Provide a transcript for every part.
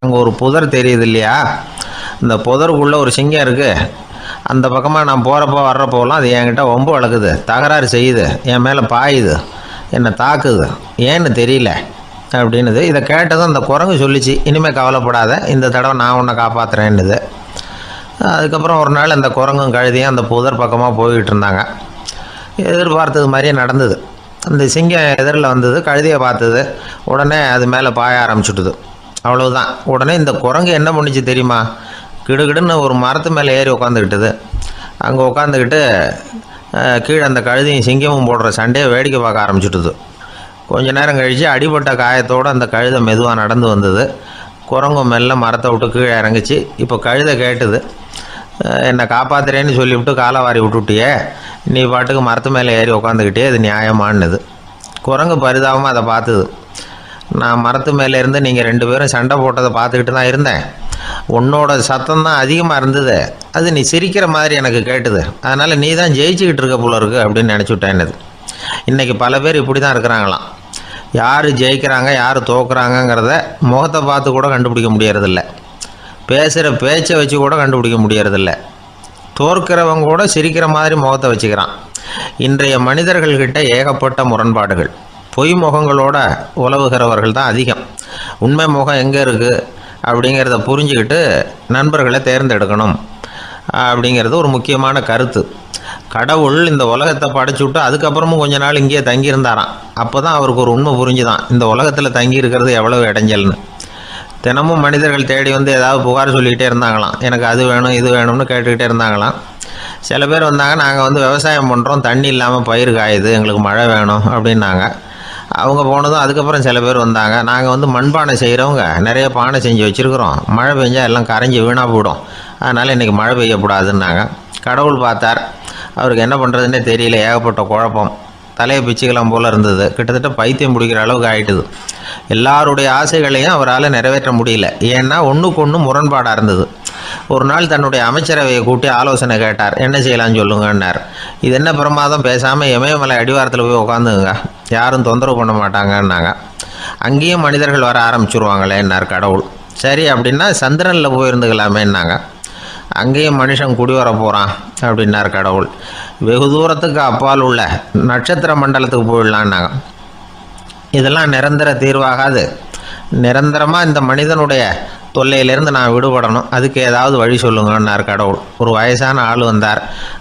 அங்கே ஒரு புதர் தெரியுது இல்லையா, இந்த புதருக்குள்ளே ஒரு சிங்கம் இருக்குது. அந்த பக்கமாக நான் போகிறப்போ வர்றப்போலாம் அது என்கிட்ட வம்பு வளர்க்குது, தகராறு செய்யுது, என் மேலே பாயுது, என்னை தாக்குது, ஏன்னு தெரியல அப்படின்னுது. இதை கேட்டதும் அந்த குரங்கு சொல்லிச்சு, இனிமேல் கவலைப்படாத, இந்த தடவை நான் உன்னை காப்பாற்றுறேன்னுது. அதுக்கப்புறம் ஒரு நாள் அந்த குரங்கும் கழுதியும் அந்த புதர் பக்கமாக போய்கிட்டு இருந்தாங்க. எதிர்பார்த்தது மாதிரியே நடந்தது. அந்த சிங்கம் எதிரில் வந்தது, கழுதியை பார்த்தது, உடனே அது மேலே பாய ஆரம்பிச்சுட்டுது. அவ்வளவுதான். உடனே இந்த குரங்கு என்ன பண்ணிச்சு தெரியுமா, கிடுகிடுன்னு ஒரு மரத்து மேலே ஏறி உட்காந்துக்கிட்டது. அங்கே உட்காந்துக்கிட்டு கீழே அந்த கழுதியும் சிங்கமும் போடுற சண்டையை வேடிக்கை பார்க்க ஆரம்பிச்சுட்டுது. கொஞ்ச நேரம் கழித்து அடிபட்ட காயத்தோடு அந்த கழுதை மெதுவாக நடந்து வந்தது. குரங்கு மெல்ல மரத்தை விட்டு கீழே இறங்குச்சு. இப்போ கழுதை கேட்டுது, என்னை காப்பாற்றுறேன்னு சொல்லிவிட்டு காலை வாரி விட்டுட்டியே, நீ பாட்டுக்கு மரத்து மேலே ஏறி உட்காந்துக்கிட்டே, அது நியாயமானது. குரங்கு பரிதாபமாக அதை பார்த்துது. நான் மரத்து மேலே இருந்து நீங்கள் 2 பேரும் சண்டை போட்டதை பார்த்துக்கிட்டு தான் இருந்தேன். உன்னோட சத்தம் தான் அதிகமாக இருந்தது, அது நீ சிரிக்கிற மாதிரி எனக்கு கேட்டுது, அதனால் நீ தான் ஜெயிச்சுக்கிட்டு இருக்க போல இருக்கு அப்படின்னு நினச்சிவிட்டேன்னுது. இன்றைக்கி பல பேர் இப்படி தான் இருக்கிறாங்களாம். யார் ஜெயிக்கிறாங்க யார் தோக்குறாங்கங்கிறத முகத்தை பார்த்து கூட கண்டுபிடிக்க முடியறதில்ல, பேசுகிற பேச்சை வச்சு கூட கண்டுபிடிக்க முடியறதில்ல. தோற்கிறவங்க கூட சிரிக்கிற மாதிரி முகத்தை வச்சுக்கிறான். இன்றைய மனிதர்கள்கிட்ட ஏகப்பட்ட முரண்பாடுகள். பொய் முகங்களோட உலவுகிறவர்கள் தான் அதிகம். உண்மை முகம் எங்கே இருக்குது அப்படிங்கிறத புரிஞ்சுக்கிட்டு நண்பர்களை தேர்ந்தெடுக்கணும் அப்படிங்கிறது ஒரு முக்கியமான கருத்து. கடவுள் இந்த உலகத்தை படைச்சு விட்டு அதுக்கப்புறமும் கொஞ்ச நாள் இங்கேயே தங்கியிருந்தாராம். அப்போ தான் அவருக்கு ஒரு உண்மை புரிஞ்சுதான், இந்த உலகத்தில் தங்கி இருக்கிறது எவ்வளவு இடைஞ்சல்னு. தினமும் மனிதர்கள் தேடி வந்து ஏதாவது புகார் சொல்லிக்கிட்டே இருந்தாங்களாம், எனக்கு அது வேணும் இது வேணும்னு கேட்டுக்கிட்டே இருந்தாங்களாம். சில பேர் வந்தாங்க, நாங்கள் வந்து விவசாயம் பண்ணுறோம், தண்ணி இல்லாமல் பயிர் காயுது, எங்களுக்கு மழை வேணும் அப்படின்னாங்க. அவங்க போனதும் அதுக்கப்புறம் சில பேர் வந்தாங்க, நாங்கள் வந்து மண்பானை செய்கிறவங்க, நிறைய பானை செஞ்சு வச்சுருக்குறோம், மழை பெஞ்சால் எல்லாம் கரைஞ்சி வீணாக போயிடும், அதனால் இன்றைக்கி மழை பெய்யக்கூடாதுன்னாங்க. கடவுள் பார்த்தார், அவருக்கு என்ன பண்ணுறதுன்னே தெரியல, ஏகப்பட்ட குழப்பம், தலையை பிச்சுக்கலாம் போல் இருந்தது, கிட்டத்தட்ட பைத்தியம் பிடிக்கிற அளவுக்கு ஆகிட்டுது. எல்லாருடைய ஆசைகளையும் அவரால் நிறைவேற்ற முடியல, ஏன்னா ஒன்றுக்கு ஒன்று முரண்பாடாக இருந்தது. ஒரு நாள் தன்னுடைய அமைச்சரவையை கூட்டி ஆலோசனை கேட்டார், என்ன செய்யலான்னு சொல்லுங்கன்னார். இது என்ன பிரமாதம், பேசாமல் இமயமலை அடிவாரத்தில் போய் உட்காந்துங்க, யாரும் தொந்தரவு பண்ண மாட்டாங்கன்னாங்க. அங்கேயும் மனிதர்கள் வர ஆரம்பிச்சுருவாங்களேன்னார் கடவுள். சரி அப்படின்னா சந்திரனில் போயிருந்துக்கலாமேன்னாங்க. அங்கேயும் மனுஷன் குடி வர போகிறான் அப்படின்னார் கடவுள். வெகு தூரத்துக்கு அப்பால் உள்ள நட்சத்திர மண்டலத்துக்கு போயிடலான்னாங்க. இதெல்லாம் நிரந்தர தீர்வாகாது, நிரந்தரமாக இந்த மனிதனுடைய தொல்லையிலேருந்து நான் விடுபடணும், அதுக்கு ஏதாவது வழி சொல்லுங்கன்னார் கடவுள். ஒரு வயசான ஆள் வந்தார்,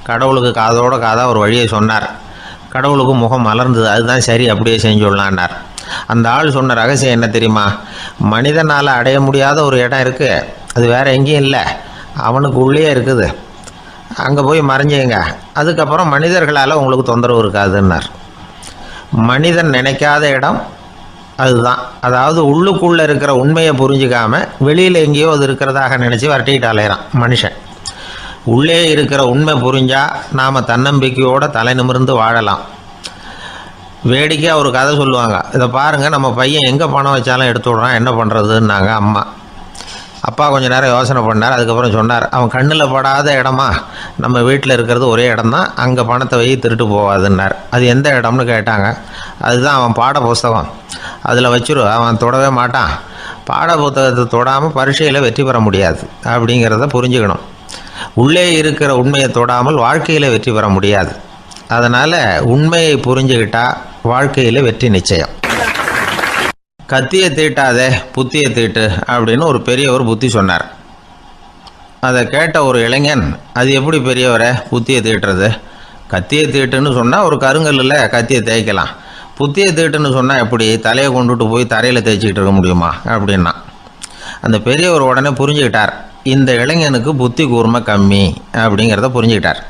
கடவுளுக்கு காதோட காதாக ஒரு வழியை சொன்னார். கடவுளுக்கு முகம் மலர்ந்தது, அதுதான் சரி, அப்படியே செஞ்சுடலான்னார். அந்த ஆள் சொன்ன ரகசியம் என்ன தெரியுமா, மனிதனால் அடைய முடியாத ஒரு இடம் இருக்குது, அது வேறு எங்கேயும் இல்லை, அவனுக்கு உள்ளே இருக்குது, அங்கே போய் மறைஞ்சிங்க, அதுக்கப்புறம் மனிதர்களால் உங்களுக்கு தொந்தரவு இருக்காதுன்னார். மனிதன் நினைக்காத இடம் அதுதான். அதாவது உள்ளுக்குள்ளே இருக்கிற உண்மையை புரிஞ்சிக்காமல் வெளியில் எங்கேயோ அது இருக்கிறதாக நினச்சி வரட்டிக்கிட்டு அலையிறான் மனுஷன். உள்ளே இருக்கிற உண்மை புரிஞ்சால் நாம் தன்னம்பிக்கையோடு தலை நிமிர்ந்து வாழலாம். வேடிக்கையாக ஒரு கதை சொல்லுவாங்க, இதை பாருங்கள், நம்ம பையன் எங்கே பணம் வச்சாலும் எடுத்து விட்றான், என்ன பண்ணுறதுன்னாங்க அம்மா. அப்பா கொஞ்சம் நேரம் யோசனை பண்ணார், அதுக்கப்புறம் சொன்னார், அவன் கண்ணில் படாத இடமா நம்ம வீட்டில் இருக்கிறது ஒரே இடம்தான், அங்கே பணத்தை வை திருட்டு போகாதுன்னார். அது எந்த இடம்னு கேட்டாங்க. அதுதான் அவன் பாட புஸ்தகம், அதில் வச்சிரு, அவன் தொடவே மாட்டான், பாட புத்தகத்தை தொடாமல் பரீட்சையில் வெற்றி பெற முடியாது அப்படிங்கிறத புரிஞ்சுக்கணும். உள்ளே இருக்கிற உண்மையை தொடாமல் வாழ்க்கையில் வெற்றி பெற முடியாது. அதனால் உண்மையை புரிஞ்சுக்கிட்டால் வாழ்க்கையில் வெற்றி நிச்சயம். கத்தியை தீட்டாதே புத்தியை தீட்டு அப்படின்னு ஒரு பெரியவர் புத்தி சொன்னார். அதை கேட்ட ஒரு இளைஞன், அது எப்படி பெரியவரை புத்தியை தீட்டுறது, கத்தியை தீட்டுன்னு சொன்னால் ஒரு கருங்கல்லில் கத்தியை தேய்க்கலாம், புத்தியை தீட்டுன்னு சொன்னால் எப்படி தலையை கொண்டுட்டு போய் தரையில் தேய்ச்சிக்கிட்டு இருக்க முடியுமா அப்படின்னா. அந்த பெரியவர் உடனே புரிஞ்சுக்கிட்டார், இந்த இளைஞனுக்கு புத்தி கூர்மை கம்மி அப்படிங்கிறத புரிஞ்சுக்கிட்டார்.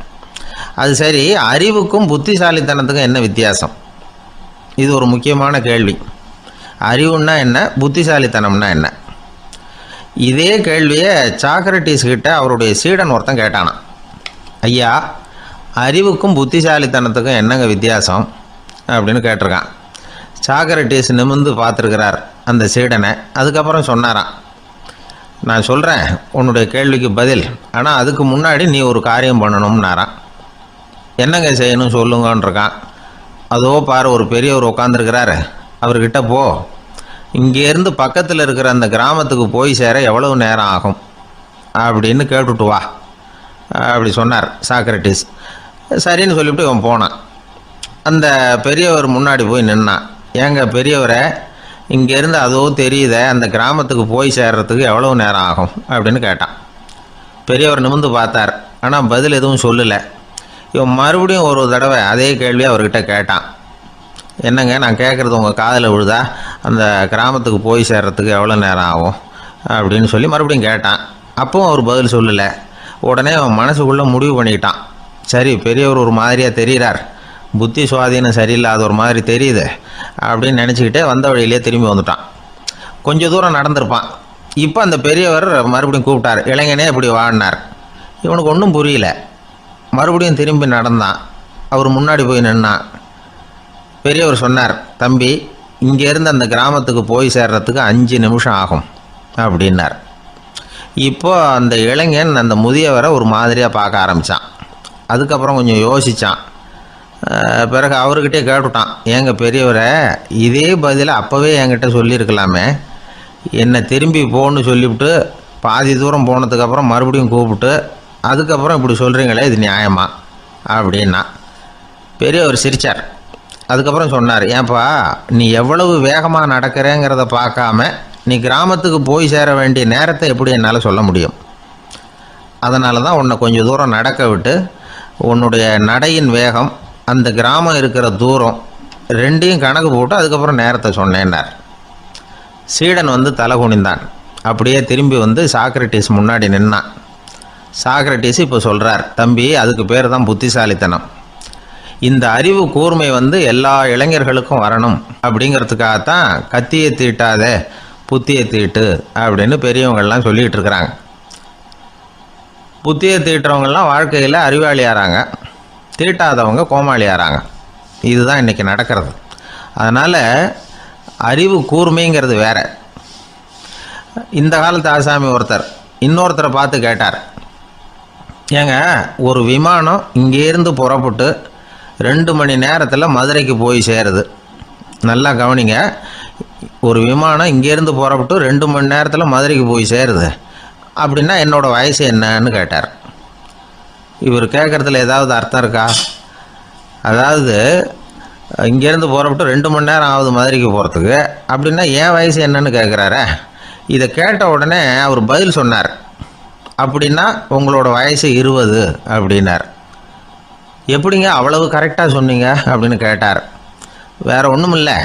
அது சரி, அறிவுக்கும் புத்திசாலித்தனத்துக்கும் என்ன வித்தியாசம், இது ஒரு முக்கியமான கேள்வி. அறிவுன்னா என்ன, புத்திசாலித்தனம்னா என்ன? இதே கேள்வியை சாக்ரட்டிஸ் கிட்ட அவருடைய சீடன் ஒருத்தன் கேட்டானான். ஐயா, அறிவுக்கும் புத்திசாலித்தனத்துக்கும் என்னங்க வித்தியாசம் அப்படின்னு கேட்டிருக்கான். சாக்ரட்டிஸ் நிமிர்ந்து பார்த்துருக்கிறார் அந்த சீடனை. அதுக்கப்புறம் சொன்னாரான், நான் சொல்கிறேன் உன்னுடைய கேள்விக்கு பதில், ஆனால் அதுக்கு முன்னாடி நீ ஒரு காரியம் பண்ணணும்னாரான். என்னங்க செய்யணும் சொல்லுங்கன்றிருக்கான். அதோ பாரு, ஒரு பெரியவர் உட்காந்துருக்கிறாரு, அவர்கிட்ட போ, இங்கேருந்து பக்கத்தில் இருக்கிற அந்த கிராமத்துக்கு போய் சேர எவ்வளவு நேரம் ஆகும் அப்படின்னு கேட்டுட்டு வா அப்படி சொன்னார் சாக்ரட்டிஸ். சரின்னு சொல்லிவிட்டு இவன் போனான். அந்த பெரியவர் முன்னாடி போய் நின்னான். ஏங்க பெரியவரை, இங்கேருந்து அதோ தெரியுத அந்த கிராமத்துக்கு போய் சேர்றதுக்கு எவ்வளோ நேரம் ஆகும் அப்படின்னு கேட்டான். பெரியவர் நிமிர்ந்து பார்த்தார். ஆனால் பதில் எதுவும் சொல்லலை. இவன் மறுபடியும் ஒரு தடவை அதே கேள்வியை அவர்கிட்ட கேட்டான். என்னங்க, நான் கேட்குறது உங்கள் காதில் விழுதா? அந்த கிராமத்துக்கு போய் சேர்றதுக்கு எவ்வளோ நேரம் ஆகும் அப்படின்னு சொல்லி மறுபடியும் கேட்டான். அப்பவும் அவர் பதில் சொல்லலை. உடனே அவன் மனசுக்குள்ளே முடிவு பண்ணிக்கிட்டான். சரி, பெரியவர் ஒரு மாதிரியாக தெரிகிறார், புத்தி சுவாதீனம் சரியில்லாத ஒரு மாதிரி தெரியுது அப்படின்னு நினச்சிக்கிட்டே வந்த வழியிலே திரும்பி வந்துட்டான். கொஞ்சம் தூரம் நடந்திருப்பான். இப்போ அந்த பெரியவர் மறுபடியும் கூப்பிட்டார். இளைஞனே இப்படி வாடினார். இவனுக்கு ஒன்றும் புரியல. மறுபடியும் திரும்பி நடந்தான். அவர் முன்னாடி போய் நின்னான். பெரியவர் சொன்னார், தம்பி, இங்கேருந்து அந்த கிராமத்துக்கு போய் சேர்றதுக்கு 5 நிமிஷம் ஆகும் அப்படின்னார். இப்போ அந்த இளைஞன் அந்த முதியவரை ஒரு மாதிரியாக பார்க்க ஆரம்பித்தான். அதுக்கப்புறம் கொஞ்சம் யோசித்தான். பிறகு அவர்கிட்டே கேட்டுட்டான், ஏங்க பெரியவரை, இதே பதிலை அப்போவே என்கிட்ட சொல்லியிருக்கலாமே, என்னை திரும்பி போன்னு சொல்லிவிட்டு பாதி தூரம் போனதுக்கப்புறம் மறுபடியும் கூப்பிட்டு அதுக்கப்புறம் இப்படி சொல்கிறீங்களே, இது நியாயமா அப்படின்னா. பெரியவர் சிரித்தார். அதுக்கப்புறம் சொன்னார், ஏன்பா, நீ எவ்வளவு வேகமாக நடக்கிறேங்கிறத பார்க்காம நீ கிராமத்துக்கு போய் சேர வேண்டிய நேரத்தை எப்படி என்னால் சொல்ல முடியும்? அதனால தான் உன்னை கொஞ்சம் தூரம் நடக்க விட்டு உன்னுடைய நடையின் வேகம், அந்த கிராமம் இருக்கிற தூரம் ரெண்டையும் கணக்கு போட்டு அதுக்கப்புறம் நேரத்தை சொன்னேன்னார். சீடன் வந்து தலை குனிந்தான். அப்படியே திரும்பி வந்து சாக்ரட்டிஸ் முன்னாடி நின்னான். சாக்ரட்டிஸ் இப்போ சொல்கிறார், தம்பி, அதுக்கு பேர் தான் புத்திசாலித்தனம். இந்த அறிவு கூர்மை வந்து எல்லா இளைஞர்களுக்கும் வரணும் அப்படிங்கிறதுக்காகத்தான் கத்தியை தீட்டாதே புத்தியை தீட்டு அப்படின்னு பெரியவங்கள்லாம் சொல்லிகிட்டு இருக்கிறாங்க. புத்தியை தீட்டுறவங்கெல்லாம் வாழ்க்கையில் அறிவாளியாகிறாங்க, தீட்டாதவங்க கோமாளியாகிறாங்க. இதுதான் இன்றைக்கி நடக்கிறது. அதனால் அறிவு கூர்மைங்கிறது வேற. இந்த காலத்து ஆசாமி ஒருத்தர் இன்னொருத்தரை பார்த்து கேட்டார், ஏங்க, ஒரு விமானம் இங்கேருந்து புறப்பட்டு 2 மணி நேரத்தில் மதுரைக்கு போய் சேருது. நல்லா கவனிங்க, ஒரு விமானம் இங்கேருந்து புறப்பட்டு 2 மணி நேரத்தில் மதுரைக்கு போய் சேருது அப்படின்னா என்னோடய வயசு என்னன்னு கேட்டார். இவர் கேட்குறதுல ஏதாவது அர்த்தம் இருக்கா? அதாவது இங்கேருந்து புறப்பட்டு 2 மணி நேரம் ஆகுது மதுரைக்கு போகிறதுக்கு அப்படின்னா என் வயசு என்னன்னு கேட்குறாரே. இதை கேட்ட உடனே அவர் பதில் சொன்னார், அப்படின்னா உங்களோட வயசு 20 அப்படின்னார். எப்படிங்க அவ்வளவு கரெக்டாக சொன்னீங்க அப்படின்னு கேட்டார். வேறு ஒன்றும் இல்லை,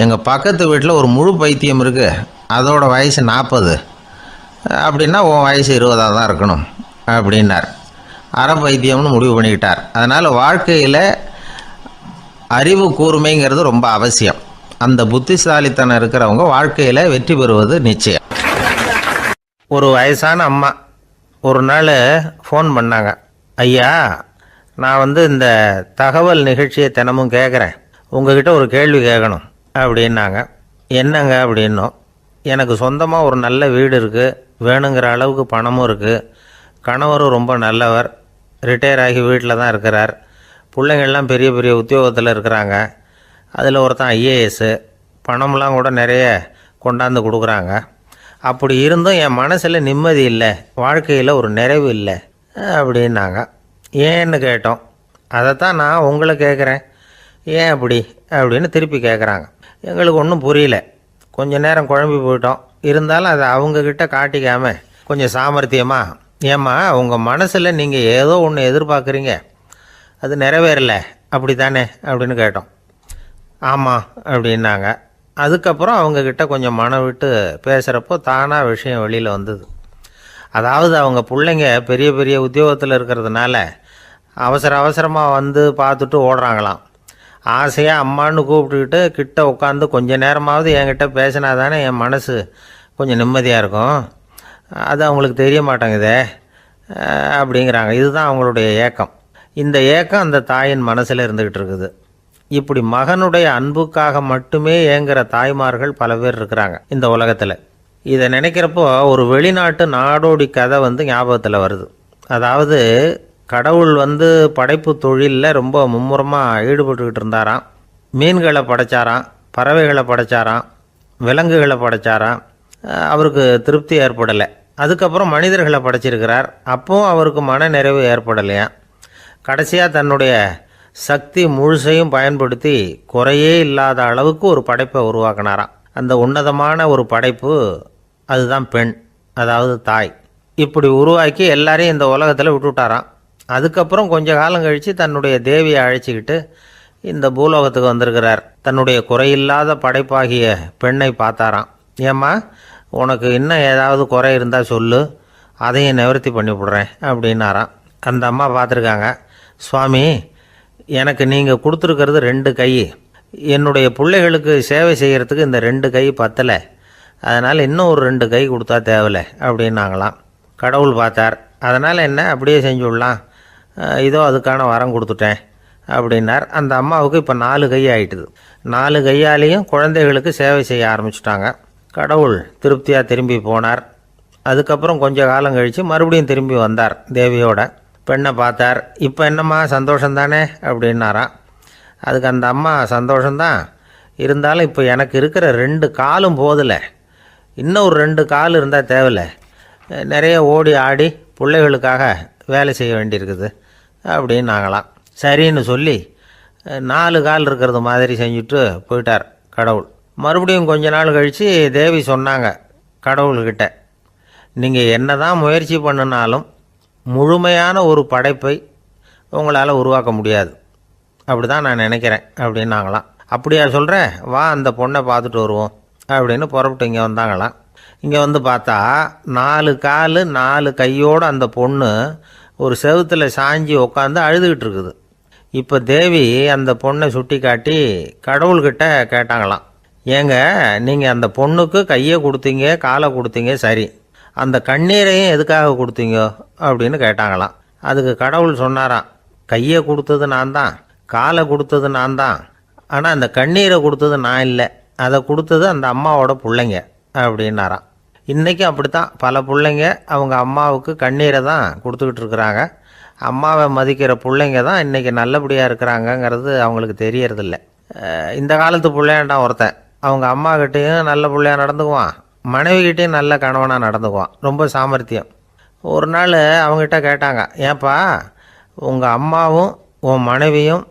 எங்கள் பக்கத்து வீட்டில் ஒரு முழு பைத்தியம் இருக்குது, அதோட வயசு 40 அப்படின்னா உன் வயசு 20 தான் இருக்கணும் அப்படின்னார். அரை பைத்தியம்னு முடிவு பண்ணிக்கிட்டார். அதனால் வாழ்க்கையில் அறிவு கூர்மைங்கிறது ரொம்ப அவசியம். அந்த புத்திசாலித்தனம் இருக்கிறவங்க வாழ்க்கையில் வெற்றி பெறுவது நிச்சயம். ஒரு வயசான அம்மா ஒரு நாள் ஃபோன் பண்ணாங்க. ஐயா, நான் வந்து இந்த தகவல் நிகழ்ச்சியை தினமும் கேட்குறேன், உங்ககிட்ட ஒரு கேள்வி கேட்கணும் அப்படின்னாங்க. என்னங்க அப்படின்னோம். எனக்கு சொந்தமாக ஒரு நல்ல வீடு இருக்குது, வேணுங்கிற அளவுக்கு பணமும் இருக்குது, கணவரும் ரொம்ப நல்லவர், ரிட்டையர் ஆகி வீட்டில் தான் இருக்கிறார், பிள்ளைங்கள்லாம் பெரிய பெரிய உத்தியோகத்தில் இருக்கிறாங்க, அதில் ஒருத்தன் ஐஏஎஸ்ஸு, பணம்லாம் கூட நிறைய கொண்டாந்து கொடுக்குறாங்க. அப்படி இருந்தும் என் மனசில் நிம்மதி இல்லை, வாழ்க்கையில் ஒரு நிறைவு இல்லை அப்படின்னாங்க. ஏன்னு கேட்டோம். அதைத்தான் நான் உங்களை கேட்குறேன், ஏன் அப்படி அப்படின்னு திருப்பி கேட்குறாங்க. எங்களுக்கு ஒன்றும் புரியல. கொஞ்ச நேரம் குழம்பி போயிட்டோம். இருந்தாலும் அதை அவங்கக்கிட்ட காட்டிக்காம கொஞ்சம் சாமர்த்தியமா, ஏம்மா, உங்கள் மனசில் நீங்கள் ஏதோ ஒன்று எதிர்பார்க்குறீங்க, அது நிறைவேறலை அப்படி தானே அப்படின்னு கேட்டோம். ஆமாம் அப்படின்னாங்க. அதுக்கப்புறம் அவங்கக்கிட்ட கொஞ்சம் மனம் விட்டு பேசுகிறப்போ தானாக விஷயம் வெளியில் வந்தது. அதாவது அவங்க பிள்ளைங்க பெரிய பெரிய உத்தியோகத்தில் இருக்கிறதுனால அவசரமாக வந்து பார்த்துட்டு ஓடுறாங்களாம். ஆசையாக அம்மான்னு கூப்பிட்டுக்கிட்டு கிட்ட உட்காந்து கொஞ்சம் நேரமாவது என்கிட்ட பேசினா தானே என் மனசு கொஞ்சம் நிம்மதியாக இருக்கும். அது அவங்களுக்கு தெரிய மாட்டேங்குதே அப்படிங்கிறாங்க. இதுதான் அவங்களுடைய ஏக்கம். இந்த ஏக்கம் அந்த தாயின் மனசில் இருந்துக்கிட்டு இருக்குது. இப்படி மகனுடைய அன்புக்காக மட்டுமே ஏங்குகிற தாய்மார்கள் பல பேர் இருக்கிறாங்க இந்த உலகத்தில். இதை நினைக்கிறப்போ ஒரு வெளிநாட்டு நாடோடி கதை வந்து ஞாபகத்தில் வருது. அதாவது கடவுள் வந்து படைப்பு தொழிலில் ரொம்ப மும்முரமாக ஈடுபட்டுக்கிட்டு இருந்தாராம். மீன்களை படைச்சாராம், பறவைகளை படைச்சாராம், விலங்குகளை படைச்சாராம், அவருக்கு திருப்தி ஏற்படலை. அதுக்கப்புறம் மனிதர்களை படைச்சிருக்கிறார், அப்போவும் அவருக்கு மன நிறைவு ஏற்படலையாம். கடைசியாக தன்னுடைய சக்தி முழுசையும் பயன்படுத்தி குறையே இல்லாத அளவுக்கு ஒரு படைப்பை உருவாக்கினாராம். அந்த உன்னதமான ஒரு படைப்பு அதுதான் பெண், அதாவது தாய். இப்படி உருவாக்கி எல்லாரையும் இந்த உலகத்தில் விட்டுவிட்டாராம். அதுக்கப்புறம் கொஞ்ச காலம் கழித்து தன்னுடைய தேவியை அழைச்சிக்கிட்டு இந்த பூலோகத்துக்கு வந்திருக்கிறார். தன்னுடைய குறையில்லாத படைப்பாகிய பெண்ணை பார்த்தாராம். ஏம்மா, உனக்கு இன்னும் ஏதாவது குறை இருந்தால் சொல்லு, அதையும் நிவர்த்தி பண்ணி விடுறேன் அப்படின்னாராம். அந்த அம்மா பார்த்துருக்காங்க, சுவாமி, எனக்கு நீங்கள் கொடுத்துருக்கிறது 2 கை, என்னுடைய பிள்ளைகளுக்கு சேவை செய்கிறதுக்கு இந்த 2 கை பத்தலை, அதனால் இன்னும் ஒரு 2 கை கொடுத்தா தேவலை அப்படின்னாங்களாம். கடவுள் பார்த்தார், அதனால் என்ன, அப்படியே செஞ்சு விடலாம், இதோ அதுக்கான வரம் கொடுத்துட்டேன் அப்படின்னார். அந்த அம்மாவுக்கு இப்போ 4 கை ஆகிட்டுது. 4 கையாலேயும் குழந்தைகளுக்கு சேவை செய்ய ஆரம்பிச்சிட்டாங்க. கடவுள் திருப்தியாக திரும்பி போனார். அதுக்கப்புறம் கொஞ்ச காலம் கழித்து மறுபடியும் திரும்பி வந்தார் தேவியோட. பெண்ணை பார்த்தார். இப்போ என்னம்மா சந்தோஷந்தானே அப்படின்னாராம். அதுக்கு அந்த அம்மா, சந்தோஷந்தான், இருந்தாலும் இப்போ எனக்கு இருக்கிற 2 காலும் போதில்லை, இன்னும் ஒரு 2 கால் இருந்தால் தேவையில்லை, நிறைய ஓடி ஆடி பிள்ளைகளுக்காக வேலை செய்ய வேண்டியிருக்குது அப்படின்னாங்களாம். சரின்னு சொல்லி 4 கால் இருக்கிறது மாதிரி செஞ்சுட்டு போயிட்டார் கடவுள். மறுபடியும் கொஞ்ச நாள் கழித்து தேவி சொன்னாங்க கடவுள்கிட்ட, நீங்கள் என்ன தான் முயற்சி பண்ணினாலும் முழுமையான ஒரு படைப்பை உங்களால் உருவாக்க முடியாது, அப்படி தான் நான் நினைக்கிறேன் அப்படின்னாங்களாம். அப்படியா சொல்கிறேன், வா அந்த பொண்ணை பார்த்துட்டு வருவோம் அப்படின்னு புறப்பட்டு இங்கே வந்தாங்களாம். இங்கே வந்து பார்த்தா 4 கால் 4 கையோடு அந்த பொண்ணு ஒரு செவுத்தில் சாஞ்சி உட்காந்து அழுதுகிட்டு இருக்குது. இப்போ தேவி அந்த பொண்ணை சுட்டி காட்டி கடவுள்கிட்ட கேட்டாங்களாம், ஏங்க, நீங்கள் அந்த பொண்ணுக்கு கையை கொடுத்தீங்க, காலை கொடுத்தீங்க, சரி, அந்த கண்ணீரையும் எதுக்காக கொடுத்தீங்க அப்படின்னு கேட்டாங்களாம். அதுக்கு கடவுள் சொன்னாராம், கையை கொடுத்தது நான் தான், காலை கொடுத்தது நான் தான், ஆனால் அந்த கண்ணீரை கொடுத்தது நான் இல்லை, அதை கொடுத்தது அந்த அம்மாவோட பிள்ளைங்க அப்படின்னாராம். இன்றைக்கும் அப்படி தான் பல பிள்ளைங்க அவங்க அம்மாவுக்கு கண்ணீரை தான் கொடுத்துக்கிட்டு இருக்கிறாங்க. அம்மாவை மதிக்கிற பிள்ளைங்க தான் இன்றைக்கி நல்லபடியாக இருக்கிறாங்கங்கிறது அவங்களுக்கு தெரியறதில்ல. இந்த காலத்து பிள்ளையாண்டான் ஒருத்தன் அவங்க அம்மாக்கிட்டேயும் நல்ல பிள்ளையாக நடந்துக்குவான், மனைவிக்கிட்டேயும் நல்ல கணவனாக நடந்துக்குவான், ரொம்ப சாமர்த்தியம். ஒரு நாள் அவங்ககிட்ட கேட்டாங்க, ஏன்பா உங்கள் அம்மாவும் உன் மனைவியும்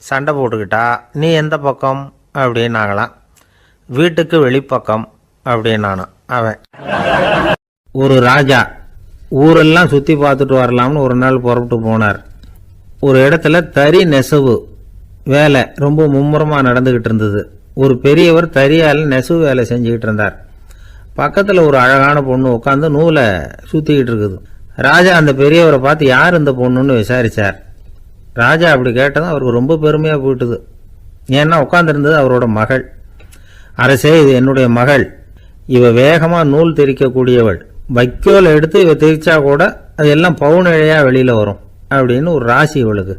சண்டை போட்டுக்கிட்டா நீ எந்த பக்கம் அப்படின்னாங்களாம். வீட்டுக்கு வெளிப்பக்கம் அப்படின்னானான் அவன். ஒரு ராஜா ஊரெல்லாம் சுற்றி பார்த்துட்டு வரலாம்னு ஒரு நாள் புறப்பட்டு போனார். ஒரு இடத்துல தறி நெசவு வேலை ரொம்ப மும்முரமாக நடந்துக்கிட்டு இருந்தது. ஒரு பெரியவர் தறியால் நெசவு வேலை செஞ்சுக்கிட்டு இருந்தார். பக்கத்தில் ஒரு அழகான பொண்ணு உட்காந்து நூலை சுற்றிக்கிட்டு இருக்குது. ராஜா அந்த பெரியவரை பார்த்து யார் இந்த பொண்ணுன்னு விசாரித்தார். ராஜா அப்படி கேட்டதும் அவருக்கு ரொம்ப பெருமையாக போயிட்டுது. ஏன்னா உட்காந்துருந்தது அவரோட மகள். அரசே, இது என்னுடைய மகள், இவ வேகமாக நூல் தெரிக்கக்கூடியவள், வைக்கோல் எடுத்து இவ தெரிச்சா கூட அது எல்லாம் பவுனிழையாக வெளியில் வரும் அப்படின்னு ஒரு ராசி இவளுக்கு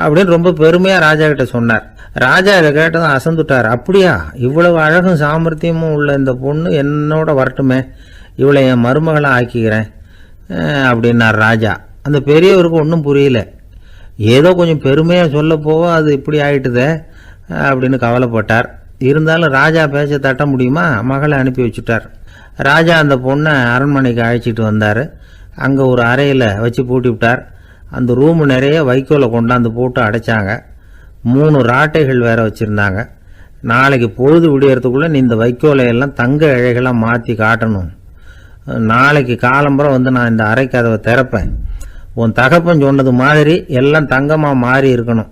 அப்படின்னு ரொம்ப பெருமையாக ராஜா கிட்ட சொன்னார். ராஜா இதை கேட்டதும் அசந்துட்டார். அப்படியா, இவ்வளவு அழகும் சாமர்த்தியமும் உள்ள இந்த பொண்ணு என்னோட வரட்டுமே, இவளை என் மருமகளை ஆக்கிக்கிறேன் அப்படின்னார் ராஜா. அந்த பெரியவருக்கு ஒன்றும் புரியல. ஏதோ கொஞ்சம் பெருமையாக சொல்ல போவ அது இப்படி ஆயிட்டுதே அப்படின்னு கவலைப்பட்டார். இருந்தாலும் ராஜா பேச்ச தட்ட முடியுமா, மகளை அனுப்பி வச்சுட்டார். ராஜா அந்த பொண்ணை அரண்மனைக்கு அழைச்சிட்டு வந்தார். அங்கே ஒரு அறையில் வச்சு பூட்டி விட்டார். அந்த ரூமு நிறைய வைக்கோலை கொண்டாந்து போட்டு அடைச்சாங்க. 3 ராட்டைகள் வேற வச்சுருந்தாங்க. நாளைக்கு பொழுது விடியறதுக்குள்ளே நீ இந்த வைக்கோலையெல்லாம் தங்க இழைகளாக மாற்றி காட்டணும். நாளைக்கு காலம்பரம் வந்து நான் இந்த அறை கதவை திறப்பேன். உன் தகப்பன் சொன்னது மாதிரி எல்லாம் தங்கமாக மாறி இருக்கணும்,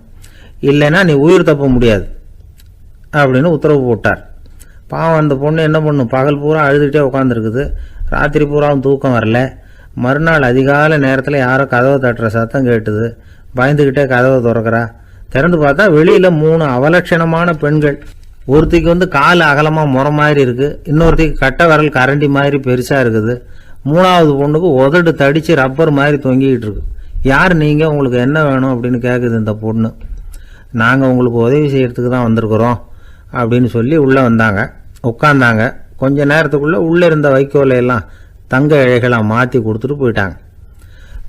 இல்லைன்னா நீ உயிர் தப்ப முடியாது அப்படின்னு உத்தரவு போட்டார். பாவம் அந்த பொண்ணு என்ன பண்ணும், பகல் பூரா அழுதுகிட்டே உட்காந்துருக்குது. ராத்திரி பூராவும் தூக்கம் வரல. மறுநாள் அதிகாலை நேரத்தில் யாரோ கதவை தட்டுற சத்தம் கேட்டுது. பயந்துக்கிட்டே கதவை திறக்கிறா. திறந்து பார்த்தா வெளியில் 3 அவலட்சணமான பெண்கள். ஒருத்திக்கு வந்து கால் அகலமாக முறை மாதிரி இருக்குது, இன்னொருத்திக்கு கட்டை விரல் கரண்டி மாதிரி பெருசாக இருக்குது, 3வது பொண்ணுக்கு உதடு தடித்து ரப்பர் மாதிரி தொங்கிக்கிட்டு இருக்கு. யார் நீங்கள், உங்களுக்கு என்ன வேணும் அப்படின்னு கேட்குது இந்த பொண்ணு. நாங்கள் உங்களுக்கு உதவி செய்கிறதுக்கு தான் வந்திருக்கிறோம் அப்படின்னு சொல்லி உள்ளே வந்தாங்க, உட்காந்தாங்க. கொஞ்ச நேரத்துக்குள்ளே உள்ளே இருந்த வைக்கோலையெல்லாம் தங்க இழைகளாக மாற்றி கொடுத்துட்டு போயிட்டாங்க.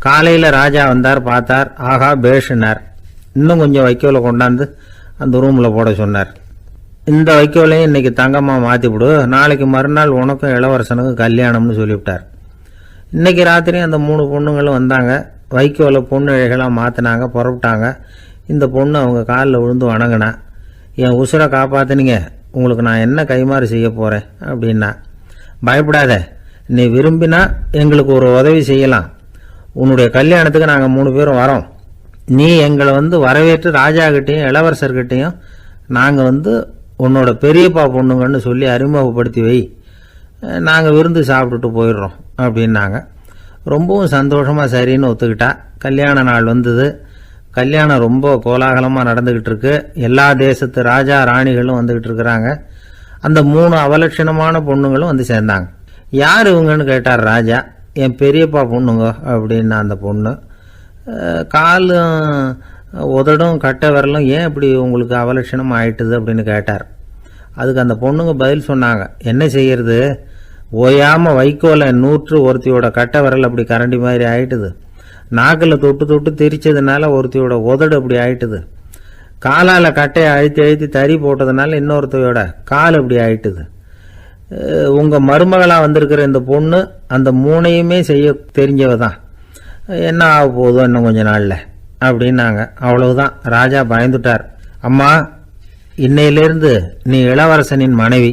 காலையில் ராஜா வந்தார், பார்த்தார். ஆகா பேஷுனார். இன்னும் கொஞ்சம் வைக்கோலை கொண்டாந்து அந்த ரூமில் போட சொன்னார். இந்த வைக்கோலையும் இன்னைக்கு தங்கமாக மாற்றிவிடு, நாளைக்கு மறுநாள் உனக்கும் இளவரசனுக்கும் கல்யாணம்னு சொல்லிவிட்டார். இன்றைக்கி ராத்திரி அந்த 3 பொண்ணுங்களும் வந்தாங்க. வைக்கோலை பொண்ணு இழைகளாக மாற்றினாங்க, புறப்பட்டாங்க. இந்த பொண்ணு அவங்க காலில் விழுந்து வணங்கினா. என் உசுரை காப்பாற்றினீங்க, உங்களுக்கு நான் என்ன கைமாறு செய்ய போகிறேன் அப்படின்னா. பயப்படாத, நீ விரும்பினா எங்களுக்கு ஒரு உதவி செய்யலாம். உன்னுடைய கல்யாணத்துக்கு நாங்கள் 3 பேரும் வரோம். நீ எங்களை வரவேற்று ராஜாக்கிட்டையும் இளவரசர்கிட்டையும் நாங்கள் உன்னோட பெரியப்பா பொண்ணுங்கன்னு சொல்லி அறிமுகப்படுத்தி வை, நாங்கள் விருந்து சாப்பிட்டுட்டு போயிடுறோம் அப்படின்னாங்க. ரொம்பவும் சந்தோஷமாக சரின்னு ஒத்துக்கிட்டா. கல்யாண நாள் வந்தது. கல்யாணம் ரொம்ப கோலாகலமாக நடந்துக்கிட்டு இருக்கு. எல்லா தேசத்து ராஜா ராணிகளும் வந்துக்கிட்டு இருக்கிறாங்க. அந்த 3 அவலட்சணமான பொண்ணுங்களும் சேர்ந்தாங்க. யார் இவங்கன்னு கேட்டார் ராஜா. என் பெரியப்பா பொண்ணுங்க அப்படின்னா அந்த பொண்ணு. காலும் உதடும் கட்டை விரலும் ஏன் இப்படி உங்களுக்கு அவலட்சணம் ஆயிட்டுது அப்படின்னு கேட்டார். அதுக்கு அந்த பொண்ணுங்க பதில் சொன்னாங்க. என்ன செய்யறது, ஓயாமல் வைக்கோலை நூற்று ஒருத்தியோட கட்டை விரல் அப்படி கரண்டி மாதிரி ஆயிட்டுது. நாக்கில் தொட்டு தொட்டு திரிச்சதுனால ஒருத்தியோட உதடு அப்படி ஆயிட்டுது. காலால் கட்டையை அழுத்தி அழுத்தி தறி போட்டதுனால இன்னொருத்தையோட கால் அப்படி ஆயிட்டுது. உங்கள் மருமகளாக வந்திருக்கிற இந்த பொண்ணு அந்த 3ஐயுமே செய்ய தெரிஞ்சவ தான். என்ன ஆக போதும் இன்னும் கொஞ்ச நாளில் அப்படின்னாங்க. அவ்வளவுதான். ராஜா பயந்துட்டார். அம்மா, இன்னையிலேருந்து நீ இளவரசனின் மனைவி.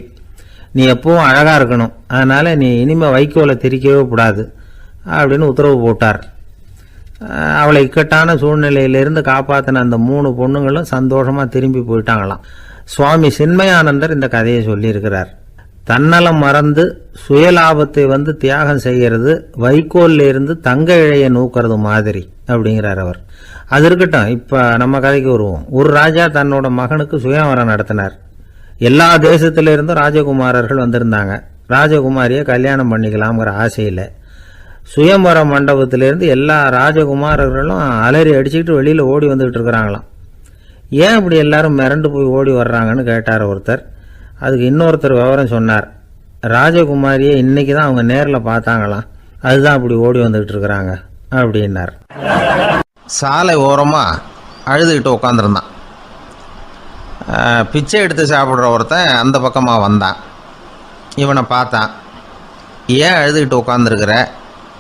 நீ எப்பவும் அழகாக இருக்கணும். அதனால் நீ இனிமேல் வைக்கோலை திரிக்கவே கூடாது அப்படின்னு உத்தரவு போட்டார். அவளை இக்கட்டான சூழ்நிலையிலிருந்து காப்பாற்றின அந்த 3 பொண்ணுங்களும் சந்தோஷமாக திரும்பி போயிட்டாங்களாம். சுவாமி சின்மயானந்தர் இந்த கதையை சொல்லியிருக்கிறார். தன்னலம் மறந்து சுயலாபத்தை தியாகம் செய்கிறது வைக்கோல்ல இருந்து தங்க இழையை நூக்கிறது மாதிரி அப்படிங்கிறார் அவர். அது இருக்கட்டும், இப்போ நம்ம கதைக்கு வருவோம். ஒரு ராஜா தன்னோட மகனுக்கு சுயவரம் நடத்தினார். எல்லா தேசத்திலிருந்தும் ராஜகுமாரர்கள் வந்திருந்தாங்க. ராஜகுமாரியை கல்யாணம் பண்ணிக்கலாம்ங்கிற ஆசையில் சுயம்பர மண்டபத்திலேருந்து எல்லா ராஜகுமாரர்களும் அலறி அடிச்சுக்கிட்டு வெளியில் ஓடி வந்துக்கிட்டு இருக்கிறாங்களாம். ஏன் இப்படி எல்லாரும் மிரண்டு போய் ஓடி வர்றாங்கன்னு கேட்டார் ஒருத்தர். அதுக்கு இன்னொருத்தர் விவரம் சொன்னார். ராஜகுமாரியை இன்னைக்கு தான் அவங்க நேரில் பார்த்தாங்களாம், அதுதான் அப்படி ஓடி வந்துக்கிட்டு இருக்கிறாங்க அப்படின்னார். சாலை ஓரமாக அழுதுகிட்டு உட்காந்துருந்தான். பிச்சை எடுத்து சாப்பிட்ற ஒருத்தன் அந்த பக்கமாக வந்தான். இவனை பார்த்தான். ஏன் அழுதுகிட்டு உட்காந்துருக்கிற,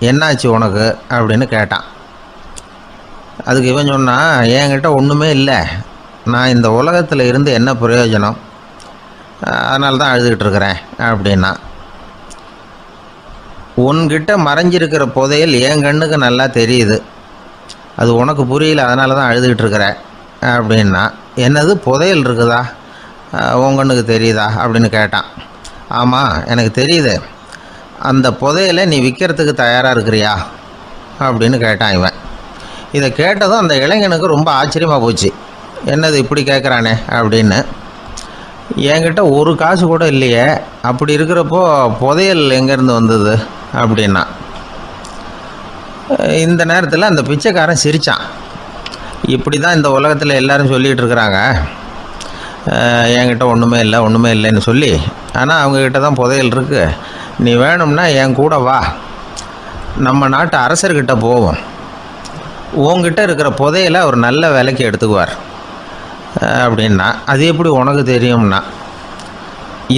என்னாச்சு உனக்கு அப்படின்னு கேட்டான். அதுக்கு இவன் சொன்னான், என்கிட்ட ஒன்றுமே இல்லை, நான் இந்த உலகத்தில் இருந்து என்ன பிரயோஜனம், அதனால தான் அழுதுகிட்டு இருக்கிறேன் அப்படின்னா. உன்கிட்ட மறைஞ்சிருக்கிற புதையல் என் கண்ணுக்கு நல்லா தெரியுது, அது உனக்கு புரியல, அதனால தான் அழுதுகிட்டு இருக்கிற அப்படின்னா. என்னது புதையல் இருக்குதா, உன் கண்ணுக்கு தெரியுதா அப்படின்னு கேட்டான். ஆமாம், எனக்கு தெரியுது. அந்த புதையலை நீ விற்கிறதுக்கு தயாராக இருக்கிறியா அப்படின்னு கேட்டான் இவன். இதை கேட்டதும் அந்த இளைஞனுக்கு ரொம்ப ஆச்சரியமாக போச்சு. என்னது இப்படி கேட்குறானே அப்படின்னு. என்கிட்ட ஒரு காசு கூட இல்லையே, அப்படி இருக்கிறப்போ புதையல் எங்கேருந்து வந்தது அப்படின்னா. இந்த நேரத்தில் அந்த பிச்சைக்காரன் சிரித்தான். இப்படி தான் இந்த உலகத்தில் எல்லோரும் சொல்லிகிட்டு இருக்கிறாங்க, என்கிட்ட ஒன்றுமே இல்லை ஒன்றுமே இல்லைன்னு சொல்லி. ஆனால் அவங்கக்கிட்ட தான் புதையல் இருக்குது. நீ வேணும்னா என் கூட வா, நம்ம நாட்டு அரசர்கிட்ட போவோம். உங்ககிட்ட இருக்கிற புதையலை அவர் நல்ல விலைக்கு எடுத்துக்குவார் அப்படின்னா. அது எப்படி உனக்கு தெரியும்னா,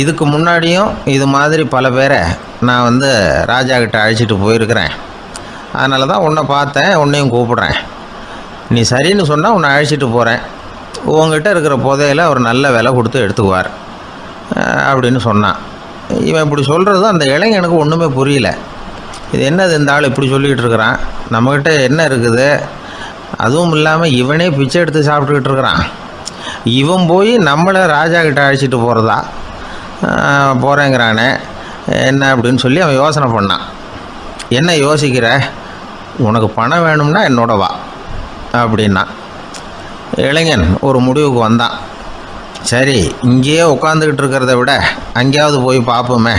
இதுக்கு முன்னாடியும் இது மாதிரி பல பேரை நான் ராஜா கிட்ட அழைச்சிட்டு போயிருக்கிறேன். அதனால தான் உன்னை பார்த்தேன், உன்னையும் கூப்பிட்றேன். நீ சரின்னு சொன்னால் உன்னை அழைச்சிட்டு போகிறேன். உங்ககிட்ட இருக்கிற புதையலை அவர் நல்ல விலை கொடுத்து எடுத்துக்குவார் அப்படின்னு சொன்னான். இவன் இப்படி சொல்கிறது அந்த இளைஞனுக்கு ஒன்றுமே புரியல. இது என்னது இந்த ஆள் இப்படி சொல்லிகிட்டு இருக்கிறான், நம்மக்கிட்ட என்ன இருக்குது, அதுவும் இல்லாமல் இவனே பிச்சை எடுத்து சாப்பிட்டுக்கிட்டு இருக்கிறான், இவன் போய் நம்மளை ராஜா கிட்ட அழைச்சிட்டு போகிறதா போகிறேங்கிறானே என்ன அப்படின்னு சொல்லி அவன் யோசனை பண்ணான். என்ன யோசிக்கிற, உனக்கு பணம் வேணும்னா என்னோட வா அப்படின்னா. இளைஞன் ஒரு முடிவுக்கு வந்தான். சரி, இங்கேயே உட்காந்துக்கிட்டு இருக்கிறத விட அங்கேயாவது போய் பார்ப்போமே,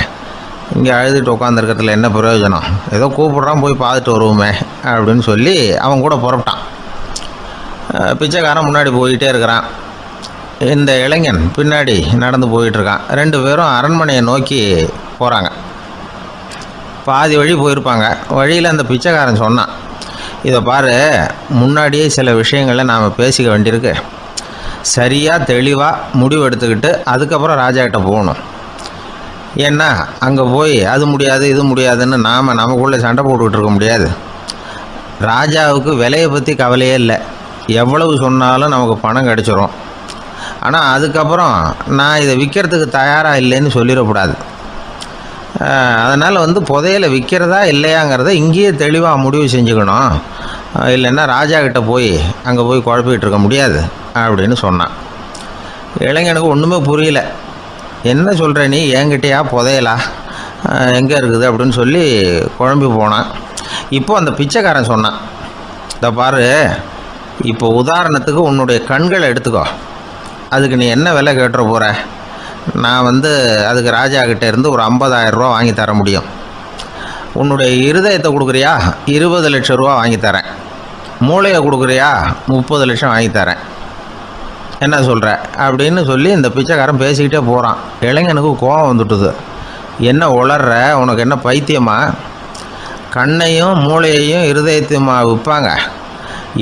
இங்கே அழுதுட்டு உட்காந்துருக்கிறதுல என்ன பிரயோஜனம், ஏதோ கூப்பிட்றான் போய் பார்த்துட்டு வருவோமே அப்படின்னு சொல்லி அவன் கூட புறப்பட்டான். பிச்சைக்காரன் முன்னாடி போயிட்டே இருக்கிறான். இந்த இளைஞன் பின்னாடி நடந்து போயிட்டுருக்கான். 2 பேரும் அரண்மனையை நோக்கி போகிறாங்க. பாதி வழி போயிருப்பாங்க. வழியில் அந்த பிச்சைக்காரன் சொன்னான், இதை பாரு, முன்னாடியே சில விஷயங்களை நாம் பேசிக்க வேண்டியிருக்கு. சரியாக தெளிவாக முடிவு எடுத்துக்கிட்டு அதுக்கப்புறம் ராஜா கிட்ட போகணும். ஏன்னா அங்கே போய் அது முடியாது இது முடியாதுன்னு நாம் நமக்குள்ளே சண்டை போட்டுக்கிட்டு இருக்க முடியாது. ராஜாவுக்கு விலையை பற்றி கவலையே இல்லை. எவ்வளவு சொன்னாலும் நமக்கு பணம் கிடச்சிரும். ஆனால் அதுக்கப்புறம் நான் இதை விற்கிறதுக்கு தயாராக இல்லைன்னு சொல்லிடக்கூடாது. அதனால் புதையலை விற்கிறதா இல்லையாங்கிறத இங்கேயே தெளிவாக முடிவு செஞ்சுக்கணும். இல்லைன்னா ராஜா கிட்ட போய் அங்கே போய் குழப்பிக்கிட்டு இருக்க முடியாது அப்படின்னு சொன்னான். இளைஞனுக்கு ஒன்றுமே புரியல. என்ன சொல்கிற நீ, என்கிட்டயா புதையலா, எங்கே இருக்குது அப்படின்னு சொல்லி குழம்பி போனான். இப்போ அந்த பிச்சைக்காரன் சொன்னான், இதை பாரு, இப்போ உதாரணத்துக்கு உன்னுடைய கண்களை எடுத்துக்கோ. அதுக்கு நீ என்ன விலை கேட்டுற போகிற? நான் அதுக்கு ராஜா கிட்டே இருந்து ஒரு 50,000 ரூபா வாங்கி தர முடியும். உன்னுடைய இருதயத்தை கொடுக்குறியா, 20 லட்சம் ரூபா வாங்கி தரேன். மூளையை கொடுக்குறியா, 30 லட்சம் வாங்கி தரேன். என்ன சொல்கிற அப்படின்னு சொல்லி இந்த பிச்சைக்காரன் பேசிக்கிட்டே போகிறான். இளைஞனுக்கு கோபம் வந்துட்டுது. என்ன உளர்ற, உனக்கு என்ன பைத்தியமா? கண்ணையும் மூளையையும் இருதயத்தையுமா விற்பாங்க?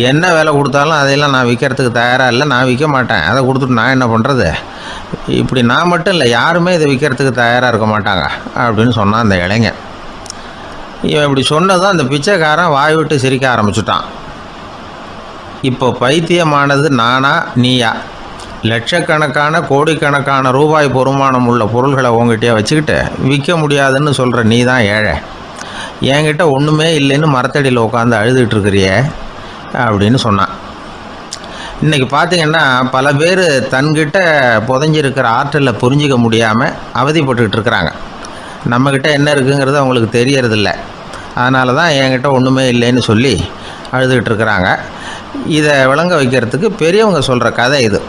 என்ன விலை கொடுத்தாலும் அதையெல்லாம் நான் விற்கிறதுக்கு தயாராக இல்லை, நான் விற்க மாட்டேன். அதை கொடுத்துட்டு நான் என்ன பண்ணுறது? இப்படி நான் மட்டும் இல்லை, யாருமே இதை விற்கிறதுக்கு தயாராக இருக்க மாட்டாங்க அப்படின்னு சொன்னான் அந்த இளைஞன். இவன் இப்படி சொன்னதும் அந்த பிச்சைக்காரன் வாய் விட்டு சிரிக்க ஆரம்பிச்சுட்டான். இப்போ பைத்தியமானது நானா நீயா? லட்சக்கணக்கான கோடிக்கணக்கான ரூபாய் பொறுமானம் உள்ள பொருள்களை உங்ககிட்டயே வச்சுக்கிட்டு விற்க முடியாதுன்னு சொல்கிற நீ தான் ஏழை. என்கிட்ட ஒன்றுமே இல்லைன்னு மரத்தடியில் உட்காந்து அழுதுகிட்ருக்கிறியே அப்படின்னு சொன்னான். இன்றைக்கி பார்த்திங்கன்னா பல பேர் தன்கிட்ட புதைஞ்சிருக்கிற ஆற்றலை புரிஞ்சிக்க முடியாமல் அவதிப்பட்டுக்கிட்டு இருக்கிறாங்க. நம்மக்கிட்ட என்ன இருக்குங்கிறது அவங்களுக்கு தெரியறதில்ல. அதனால தான் என்கிட்ட ஒன்றுமே இல்லைன்னு சொல்லி அழுதுகிட்டு இருக்கிறாங்க. இதை விளங்க வைக்கிறதுக்கு பெரியவங்க சொல்கிற கதை இது.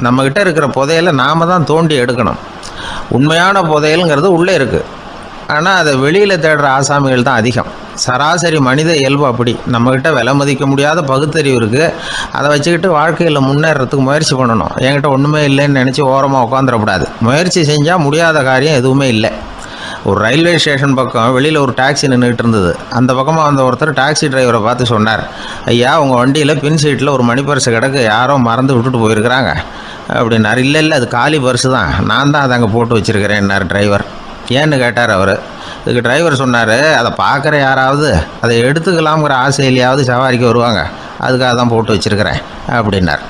நம்மக்கிட்ட இருக்கிற புதையலை நாம் தான் தோண்டி எடுக்கணும். உண்மையான புதையலுங்கிறது உள்ளே இருக்குது. ஆனால் அதை வெளியில் தேடுற ஆசாமிகள் தான் அதிகம். சராசரி மனித இயல்பு அப்படி. நம்மக்கிட்ட விலை மதிக்க முடியாத பகுத்தறிவு இருக்குது. அதை வச்சுக்கிட்டு வாழ்க்கையில் முன்னேறத்துக்கு முயற்சி பண்ணணும். என்கிட்ட ஒன்றுமே இல்லைன்னு நினச்சி ஓரமாக உட்காந்துடக்கூடாது. முயற்சி செஞ்சால் முடியாத காரியம் எதுவுமே இல்லை. ஒரு ரயில்வே ஸ்டேஷன் பக்கம் வெளியில் ஒரு டாக்ஸி நின்றுட்டு இருந்தது. அந்த பக்கமாக வந்த ஒருத்தர் டாக்ஸி டிரைவரை பார்த்து சொன்னார், ஐயா, உங்கள் வண்டியில் பின் சீட்டில் ஒரு மணி பர்ஸு கிடக்கு, யாரோ மறந்து விட்டுட்டு போயிருக்கிறாங்க அப்படின்னார். இல்லை அது காலி பர்ஸு தான், நான் தான் அதை அங்கே போட்டு வச்சுருக்கிறேன்னார் டிரைவர். ஏன்னு கேட்டார் அவர். இதுக்கு டிரைவர் சொன்னார், அதை பார்க்குற யாராவது அதை எடுத்துக்கலாம்ங்கிற ஆசையிலையாவது சவாரிக்கு வருவாங்க, அதுக்காக தான் போட்டு வச்சுருக்கிறேன் அப்படின்னார்.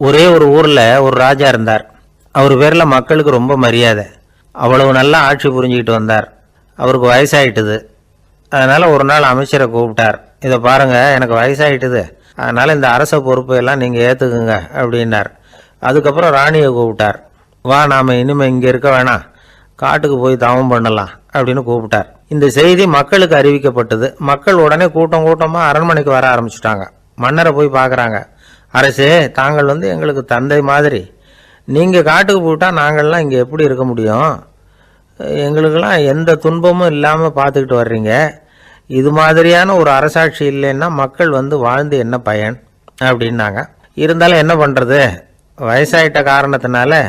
ஒரே ஒரு ஊரில் ஒரு ராஜா இருந்தார். அவர் பேரில் மக்களுக்கு ரொம்ப மரியாதை. அவ்வளவு நல்லா ஆட்சி புரிஞ்சுக்கிட்டு வந்தார். அவருக்கு வயசாயிட்டுது. அதனால் ஒரு நாள் அமைச்சரை கூப்பிட்டார். இதை பாருங்கள், எனக்கு வயசாயிட்டுது, அதனால் இந்த அரச பொறுப்பையெல்லாம் நீங்கள் ஏற்றுக்குங்க அப்படின்னார். அதுக்கப்புறம் ராணியை கூப்பிட்டார். வா, நாம் இனிமேல் இங்கே இருக்க வேணாம், காட்டுக்கு போய் தவம் பண்ணலாம் அப்படின்னு கூப்பிட்டார். இந்த செய்தி மக்களுக்கு அறிவிக்கப்பட்டது. மக்கள் உடனே கூட்டம் கூட்டமாக அரண்மனைக்கு வர ஆரம்பிச்சுட்டாங்க. மன்னரை போய் பார்க்குறாங்க. அரசே, தாங்கள் எங்களுக்கு தந்தை மாதிரி. நீங்கள் காட்டுக்கு போயிட்டால் நாங்கள்லாம் இங்கே எப்படி இருக்க முடியும்? எங்களுக்கெல்லாம் எந்த துன்பமும் இல்லாமல் பார்த்துக்கிட்டு வர்றீங்க. இது மாதிரியான ஒரு அரசாட்சி இல்லைன்னா மக்கள் வாழ்ந்து என்ன பயன் அப்படின்னாங்க. இருந்தாலும் என்ன பண்ணுறது, வயசாயிட்ட காரணத்தினால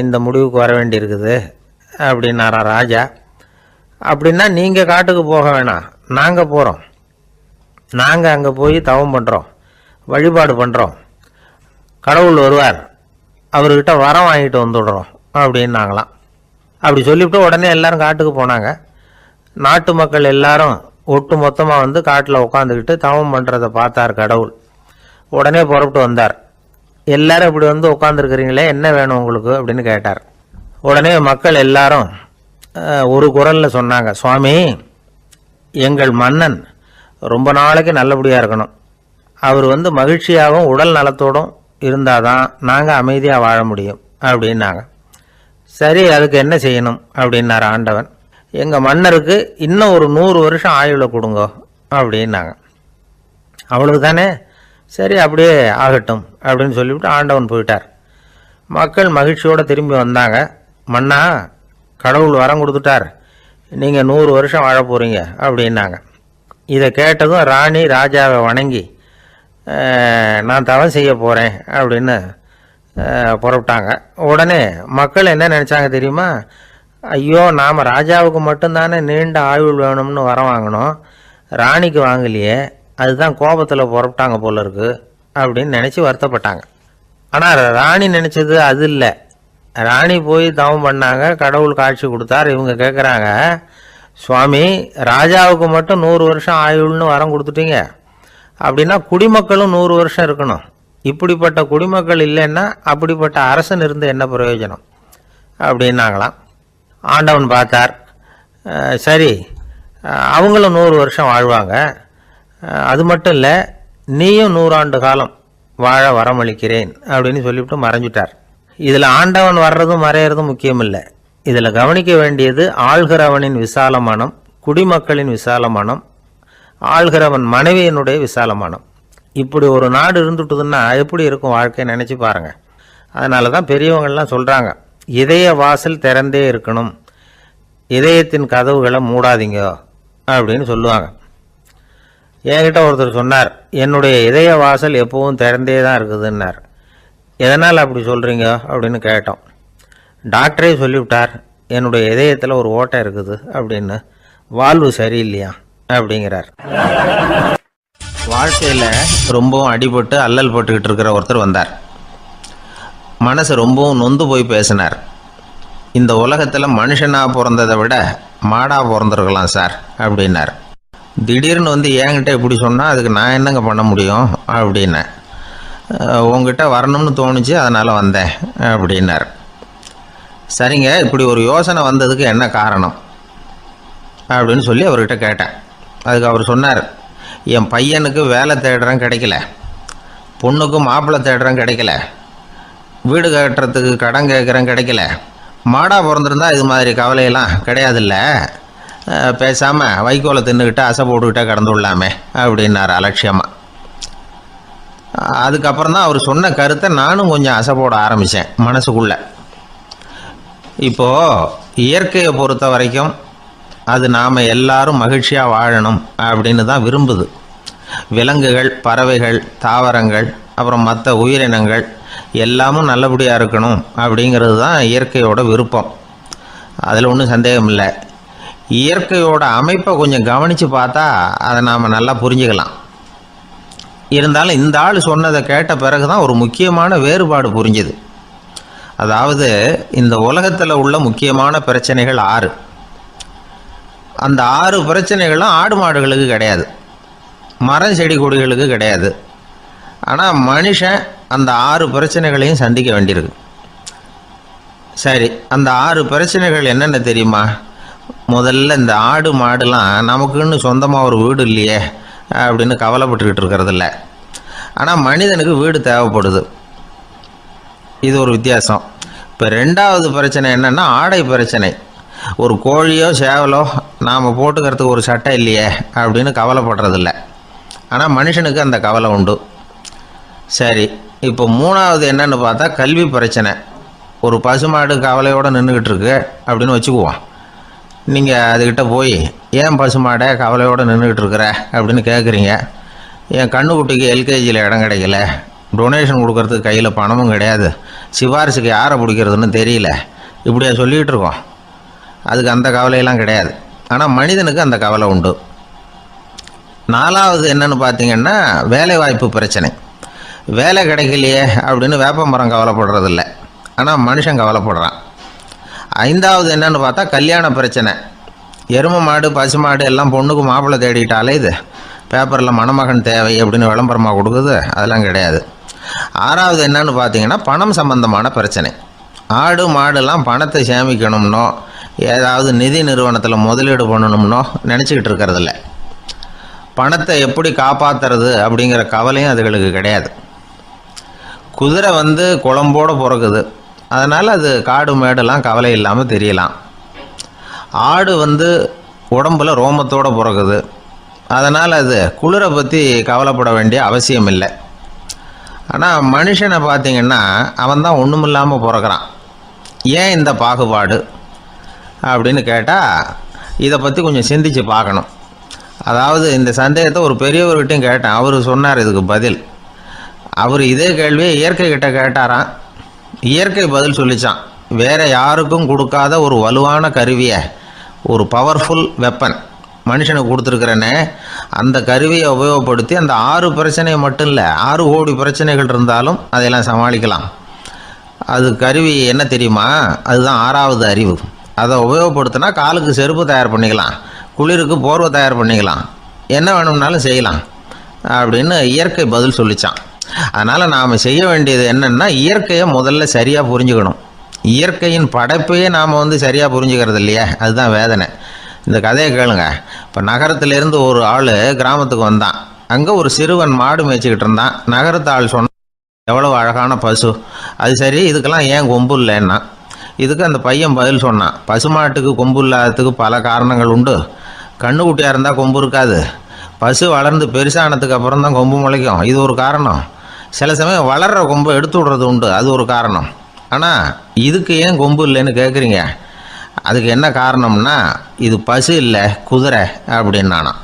இந்த முடிவுக்கு வர வேண்டியிருக்குது அப்படின்னாரா ராஜா. அப்படின்னா நீங்கள் காட்டுக்கு போக வேணாம், நாங்கள் போகிறோம். நாங்கள் அங்கே போய் தவம் பண்ணுறோம், வழிபாடு பண்ணுறோம். கடவுள் வருவார், அவர்கிட்ட வரம் வாங்கிட்டு வந்துடுறோம் அப்படின்னாங்களாம். அப்படி சொல்லிவிட்டு உடனே எல்லாரும் காட்டுக்கு போனாங்க. நாட்டு மக்கள் எல்லாரும் ஒட்டு மொத்தமாக காட்டில் உட்காந்துக்கிட்டு தவம் பண்ணுறதை பார்த்தார் கடவுள். உடனே புறப்பட்டு வந்தார். எல்லாரும் இப்படி உட்காந்துருக்கிறீங்களே, என்ன வேணும் உங்களுக்கு அப்படின்னு கேட்டார். உடனே மக்கள் எல்லாரும் ஒரு குரலில் சொன்னாங்க, சுவாமி, எங்கள் மன்னன் ரொம்ப நாளைக்கு நல்லபடியாக இருக்கணும். அவர் மகிழ்ச்சியாகவும் உடல் நலத்தோடும் இருந்தால் தான் நாங்கள் அமைதியாக வாழ முடியும் அப்படின்னாங்க. சரி, அதுக்கு என்ன செய்யணும் அப்படின்னார் ஆண்டவன். எங்கள் மன்னருக்கு இன்னும் ஒரு 100 வருஷம் ஆயுளை கொடுங்க அப்படின்னாங்க. அவ்வளவு தானே, சரி அப்படியே ஆகட்டும் அப்படின்னு சொல்லிவிட்டு ஆண்டவன் போயிட்டார். மக்கள் மகிழ்ச்சியோடு திரும்பி வந்தாங்க. மன்னா, கடவுள் வரம் கொடுத்துட்டார், நீங்கள் 100 வருஷம் வாழ போகிறீங்க அப்படின்னாங்க. இதை கேட்டதும் ராணி ராஜாவை வணங்கி, நான் தவம் செய்ய போகிறேன் அப்படின்னு புறப்பட்டாங்க. உடனே மக்கள் என்ன நினச்சாங்க தெரியுமா? ஐயோ, நாம் ராஜாவுக்கு மட்டும்தானே நீண்ட ஆயுள் வேணும்னு வரம் வாங்கினோம், ராணிக்கு வாங்கலையே, அதுதான் கோபத்தில் புறப்பட்டாங்க போல இருக்கு அப்படின்னு நினச்சி வருத்தப்பட்டாங்க. ஆனால் ராணி நினச்சது அது இல்லை. ராணி போய் தவம் பண்ணாங்க, கடவுள் காட்சி கொடுத்தார். இவங்க கேட்குறாங்க, சுவாமி ராஜாவுக்கு மட்டும் 100 வருஷம் ஆயுள்னு வரம் கொடுத்துட்டீங்க, அப்படின்னா குடிமக்களும் 100 வருஷம் இருக்கணும். இப்படிப்பட்ட குடிமக்கள் இல்லைன்னா அப்படிப்பட்ட அரசன் இருந்து என்ன பிரயோஜனம் அப்படின்னாங்களாம். ஆண்டவன் பார்த்தார், சரி அவங்களும் 100 வருஷம் வாழ்வாங்க, அது மட்டும் இல்லை நீயும் 100 ஆண்டு காலம் வாழ வரமளிக்கிறேன் அப்படின்னு சொல்லிவிட்டு மறைஞ்சிட்டார். இதில் ஆண்டவன் வர்றதும் மறையிறதும் முக்கியம் இல்லை. இதில் கவனிக்க வேண்டியது ஆள்கிறவனின் விசால மனம், குடிமக்களின் விசால மனம், ஆள்கிறவன் மனைவியினுடைய விசால மனம். இப்படி ஒரு நாடு இருந்துட்டுதுன்னா எப்படி இருக்கும் வாழ்க்கை நினச்சி பாருங்கள். அதனால தான் பெரியவங்கள்லாம் சொல்கிறாங்க, இதய வாசல் திறந்தே இருக்கணும், இதயத்தின் கதவுகளை மூடாதீங்க அப்படின்னு சொல்லுவாங்க. என்கிட்ட ஒருத்தர் சொன்னார், என்னுடைய இதய வாசல் எப்பவும் திறந்தே தான் இருக்குதுன்னார். எதனால் அப்படி சொல்கிறீங்க அப்படின்னு கேட்டோம். டாக்டரே சொல்லிவிட்டார், என்னுடைய இதயத்தில் ஒரு ஓட்டை இருக்குது அப்படின்னு, வால்வு சரியில்லையா அப்படிங்கிறார். வாழ்க்கையில் ரொம்பவும் அடிபட்டு அல்லல் போட்டுக்கிட்டு இருக்கிற ஒருத்தர் வந்தார். மனசு ரொம்பவும் நொந்து போய் பேசினார். இந்த உலகத்தில் மனுஷனாக பிறந்ததை விட மாடாக பிறந்திருக்கலாம் சார் அப்படின்னார். திடீர்னு வந்து என்கிட்ட இப்படி சொன்னால் அதுக்கு நான் என்னங்க பண்ண முடியும் அப்படின்னேன். உங்ககிட்ட வரணும்னு தோணுச்சு, அதனால் வந்தேன் அப்படின்னார். சரிங்க, இப்படி ஒரு யோசனை வந்ததுக்கு என்ன காரணம் அப்படின்னு சொல்லி அவர்கிட்ட கேட்டேன். அதுக்கு அவர் சொன்னார், என் பையனுக்கு வேலை தேடுறேன் கிடைக்கல, பொண்ணுக்கு மாப்பிள்ளை தேடுறேன் கிடைக்கல, வீடு கட்டுறதுக்கு கடன் கேட்குறேன் கிடைக்கல, மாடாக பிறந்திருந்தா இது மாதிரி கவலையெல்லாம் கிடையாதுல்ல, பேசாமல் வைக்கோலை தின்னுக்கிட்டு அசை போட்டுக்கிட்டே கடந்து விடலாமே அப்படின்னார் அலட்சியமாக. அதுக்கப்புறம் தான் அவர் சொன்ன கருத்தை நானும் கொஞ்சம் அசை போட ஆரம்பித்தேன் மனசுக்குள்ளே. இப்போது இயற்கையை பொறுத்த வரைக்கும் அது நாம் எல்லாரும் மகிழ்ச்சியாக வாழணும் அப்படின்னு தான் விரும்புது. விலங்குகள், பறவைகள், தாவரங்கள், அப்புறம் மற்ற உயிரினங்கள் எல்லாமும் நல்லபடியாக இருக்கணும் அப்படிங்கிறது தான் இயற்கையோட விருப்பம். அதில் ஒன்றும் சந்தேகம் இல்லை. இயற்கையோட அமைப்பை கொஞ்சம் கவனித்து பார்த்தா அதை நாம் நல்லா புரிஞ்சுக்கலாம். இருந்தாலும் இந்த ஆள் சொன்னதை கேட்ட பிறகு தான் ஒரு முக்கியமான வேறுபாடு புரிஞ்சுது. அதாவது இந்த உலகத்தில் உள்ள முக்கியமான பிரச்சனைகள் 6. அந்த 6 பிரச்சனைகளும் ஆடு மாடுகளுக்கு கிடையாது, மரம் செடி கொடிகளுக்கு கிடையாது. ஆனால் மனுஷன் அந்த 6 பிரச்சனைகளையும் சந்திக்க வேண்டியிருக்கு. சரி, அந்த 6 பிரச்சனைகள் என்னென்ன தெரியுமா? முதல்ல இந்த ஆடு மாடுலாம் நமக்குன்னு சொந்தமாக ஒரு வீடு இல்லையே அப்படின்னு கவலைப்பட்டுக்கிட்டு இருக்கிறதில்ல. ஆனால் மனிதனுக்கு வீடு தேவைப்படுது. இது ஒரு வித்தியாசம். இப்போ 2வது பிரச்சனை என்னென்னா ஆடை பிரச்சனை. ஒரு கோழியோ சேவலோ நாம் போட்டுக்கிறதுக்கு ஒரு சட்டை இல்லையே அப்படின்னு கவலைப்படுறதில்ல. ஆனால் மனுஷனுக்கு அந்த கவலை உண்டு. சரி, இப்போ 3வது என்னன்னு பார்த்தா கல்வி பிரச்சனை. ஒரு பசுமாடு கவலையோடு நின்றுக்கிட்டு இருக்கு அப்படின்னு வச்சுக்குவோம். நீங்கள் அதுக்கிட்ட போய், ஏன் பசுமாடை கவலையோடு நின்றுக்கிட்டு இருக்கிற அப்படின்னு கேட்குறீங்க. என் கண்ணுக்குட்டிக்கு எல்கேஜியில் இடம் கிடைக்கல, டொனேஷன் கொடுக்கறதுக்கு கையில் பணமும் கிடையாது, சிபாரிசுக்கு யாரை பிடிக்கிறதுன்னு தெரியல, இப்படியா சொல்லிகிட்டு இருக்கோம். அதுக்கு அந்த கவலையெல்லாம் கிடையாது. ஆனால் மனிதனுக்கு அந்த கவலை உண்டு. 4வது என்னன்னு பார்த்தீங்கன்னா வேலைவாய்ப்பு பிரச்சனை. வேலை கிடைக்கலையே அப்படின்னு வேப்ப மரம் கவலைப்படுறதில்ல, ஆனால் மனுஷன் கவலைப்படுறான். 5வது என்னன்னு பார்த்தா கல்யாண பிரச்சனை. எருமை மாடு பசுமாடு எல்லாம் பொண்ணுக்கு மாப்பிள்ளை தேடிட்டாலே இது பேப்பரில் மணமகன் தேவை அப்படின்னு விளம்பரமாக கொடுக்குது, அதெல்லாம் கிடையாது. 6வது என்னன்னு பார்த்தீங்கன்னா பணம் சம்பந்தமான பிரச்சனை. ஆடு மாடுலாம் பணத்தை சேமிக்கணும்னோ ஏதாவது நிதி நிறுவனத்தில் முதலீடு பண்ணணும்னோ நினச்சிக்கிட்டு இருக்கிறதில்ல. பணத்தை எப்படி காப்பாற்றுறது அப்படிங்கிற கவலையும் அதுகளுக்கு கிடையாது. குதிரை வந்து குளம்போடு பிறகுது, அதனால் அது காடு மேடெல்லாம் கவலை இல்லாமல் தெரியலாம். ஆடு வந்து உடம்பில் ரோமத்தோடு பிறகுது, அதனால் அது குளிரை பற்றி கவலைப்பட வேண்டிய அவசியம் இல்லை. ஆனால் மனுஷனை பார்த்திங்கன்னா அவன் தான் ஒன்றும் இல்லாமல் பிறக்கிறான். ஏன் இந்த பாகுபாடு அப்படின்னு கேட்டால் இதை பற்றி கொஞ்சம் சிந்திச்சு பார்க்கணும். அதாவது இந்த சந்தேகத்தை ஒரு பெரியவர்கிட்டையும் கேட்டேன். அவர் சொன்னார் இதுக்கு பதில். அவர் இதே கேள்வியை இயற்கை கிட்ட கேட்டாராம். இயற்கை பதில் சொல்லிச்சான், வேறு யாருக்கும் கொடுக்காத ஒரு வலுவான கருவியை, ஒரு பவர்ஃபுல் வெப்பன் மனுஷனுக்கு கொடுத்துருக்குறேனே அந்த கருவியை உபயோகப்படுத்தி அந்த 6 பிரச்சனை மட்டும் இல்லை 6 கோடி பிரச்சனைகள் இருந்தாலும் அதையெல்லாம் சமாளிக்கலாம். அது கருவி என்ன தெரியுமா? அதுதான் 6வது அறிவு. அதை உபயோகப்படுத்தினா காலுக்கு செருப்பு தயார் பண்ணிக்கலாம், குளிருக்கு போர்வை தயார் பண்ணிக்கலாம், என்ன வேணும்னாலும் செய்யலாம் அப்படின்னு இயற்கை பதில் சொல்லிச்சான். அதனால் நாம் செய்ய வேண்டியது என்னென்னா இயற்கையை முதல்ல சரியாக புரிஞ்சுக்கணும். இயற்கையின் படைப்பையே நாம் சரியாக புரிஞ்சுக்கிறது இல்லையா, அதுதான் வேதனை. இந்த கதையை கேளுங்க. இப்போ நகரத்திலேருந்து ஒரு ஆள் கிராமத்துக்கு வந்தான். அங்கே ஒரு சிறுவன் மாடு மேய்ச்சிக்கிட்டு இருந்தான். நகரத்து ஆள் சொன்னான், எவ்வளோ அழகான பசு, அது சரி இதுக்கெல்லாம் ஏன் கொம்பு இல்லைன்னா. இதுக்கு அந்த பையன் பதில் சொன்னான், பசுமாட்டுக்கு கொம்பு இல்லாததுக்கு பல காரணங்கள் உண்டு. கண்ணுக்குட்டியாக இருந்தால் கொம்பு இருக்காது, பசு வளர்ந்து பெருசானதுக்கு அப்புறம் தான் கொம்பு முளைக்கும், இது ஒரு காரணம். சில சமயம் வளர்கிற கொம்பை எடுத்து விடுறது உண்டு, அது ஒரு காரணம். ஆனால் இதுக்கு ஏன் கொம்பு இல்லைன்னு கேட்குறீங்க, அதுக்கு என்ன காரணம்னா இது பசு இல்லை குதிரை அப்படின்னானான்.